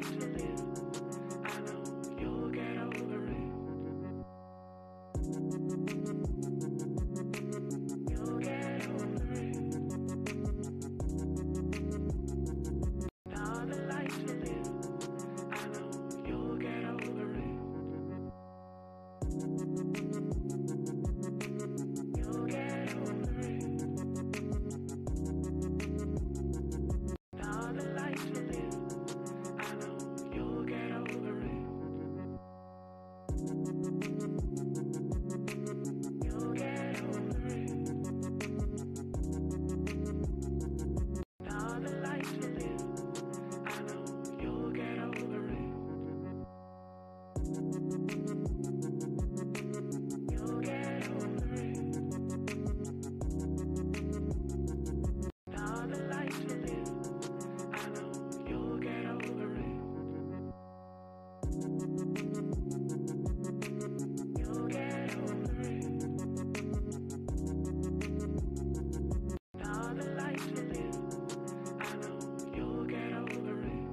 life will live. I know you'll get over it. You'll get over it. Now the life will live. I know you'll get over it. You'll get over it. Now the life will live. I know you'll get over it. You'll get over it. Now the life will live. I know you'll get over it. You'll get over it. Now the life will live. I know you'll get over it. You'll get over it. Now the life will live. I know you'll get over it.